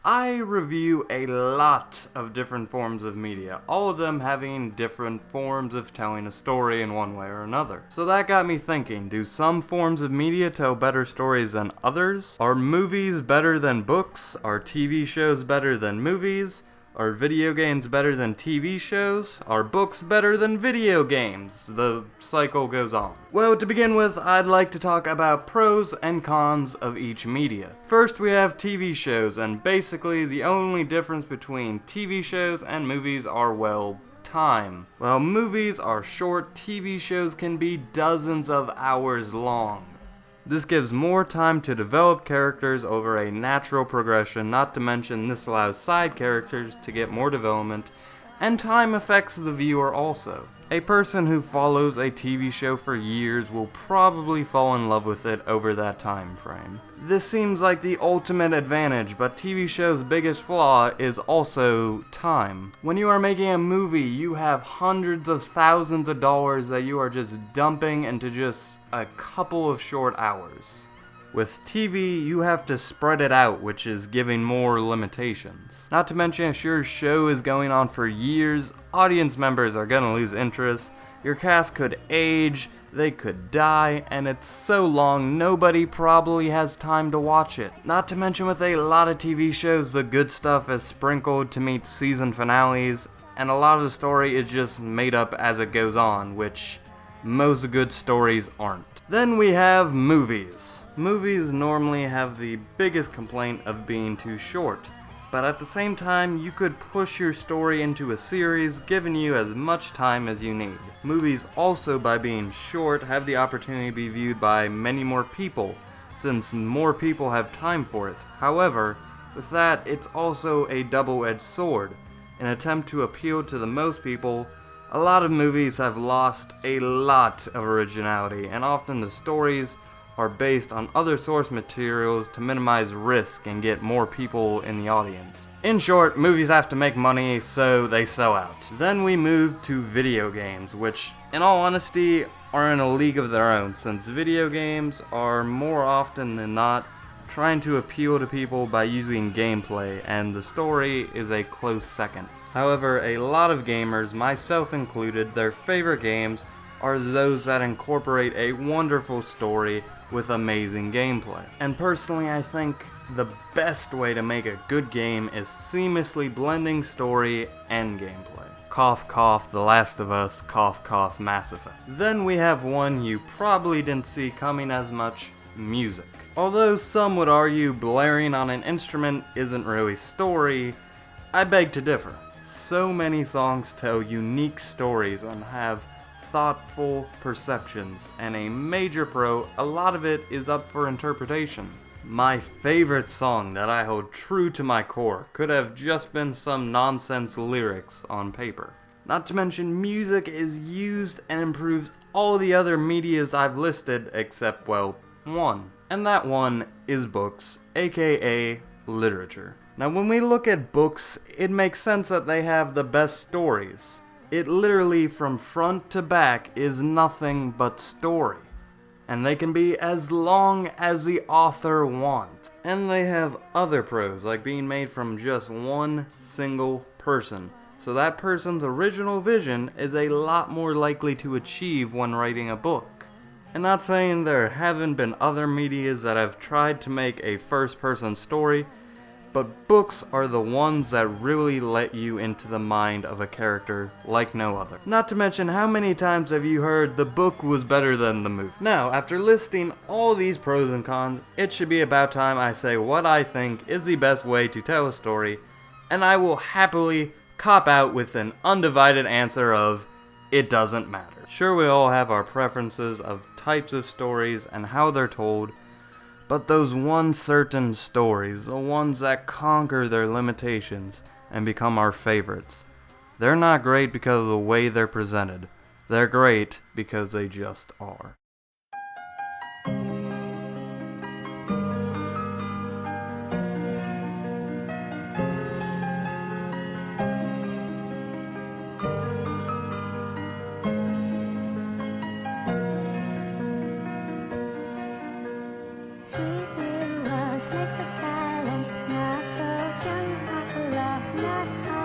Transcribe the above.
I review a lot of different forms of media, all of them having different forms of telling a story in one way or another. So that got me thinking, do some forms of media tell better stories than others? Are movies better than books? Are TV shows better than movies? Are video games better than TV shows? Are books better than video games? The cycle goes on. Well, to begin with, I'd like to talk about pros and cons of each media. First, we have TV shows, and basically the only difference between TV shows and movies are, well, time. While movies are short, TV shows can be dozens of hours long. This gives more time to develop characters over a natural progression, not to mention this allows side characters to get more development, and time affects the viewer also. A person who follows a TV show for years will probably fall in love with it over that time frame. This seems like the ultimate advantage, but TV shows' biggest flaw is also time. When you are making a movie, you have hundreds of thousands of dollars that you are just dumping into just a couple of short hours. With TV, you have to spread it out, which is giving more limitations. Not to mention, if your show is going on for years, audience members are gonna lose interest, your cast could age, they could die, and it's so long nobody probably has time to watch it. Not to mention, with a lot of TV shows, the good stuff is sprinkled to meet season finales, and a lot of the story is just made up as it goes on, which most good stories aren't. Then we have movies. Movies normally have the biggest complaint of being too short, but at the same time, you could push your story into a series, giving you as much time as you need. Movies also, by being short, have the opportunity to be viewed by many more people, since more people have time for it. However, with that, it's also a double-edged sword. In an attempt to appeal to the most people, a lot of movies have lost a lot of originality, and often the stories are based on other source materials to minimize risk and get more people in the audience. In short, movies have to make money, so they sell out. Then we move to video games, which, in all honesty, are in a league of their own, since video games are more often than not trying to appeal to people by using gameplay, and the story is a close second. However, a lot of gamers, myself included, their favorite games are those that incorporate a wonderful story with amazing gameplay. And personally, I think the best way to make a good game is seamlessly blending story and gameplay. Cough cough, The Last of Us, cough cough, Mass Effect. Then we have one you probably didn't see coming as much, music. Although some would argue blaring on an instrument isn't really story, I beg to differ. So many songs tell unique stories and have thoughtful perceptions, and a major pro, a lot of it is up for interpretation. My favorite song that I hold true to my core could have just been some nonsense lyrics on paper. Not to mention, music is used and improves all the other medias I've listed except, well, one. And that one is books, aka literature. Now, when we look at books, it makes sense that they have the best stories. It literally, from front to back, is nothing but story. And they can be as long as the author wants. And they have other pros, like being made from just one single person. So that person's original vision is a lot more likely to achieve when writing a book. And not saying there haven't been other medias that have tried to make a first-person story, but books are the ones that really let you into the mind of a character like no other. Not to mention, how many times have you heard the book was better than the movie? Now, after listing all these pros and cons, it should be about time I say what I think is the best way to tell a story, and I will happily cop out with an undivided answer of, it doesn't matter. Sure, we all have our preferences of types of stories and how they're told, but those one certain stories, the ones that conquer their limitations and become our favorites, they're not great because of the way they're presented. They're great because they just are. Sweet little words made for silence, not so not hide.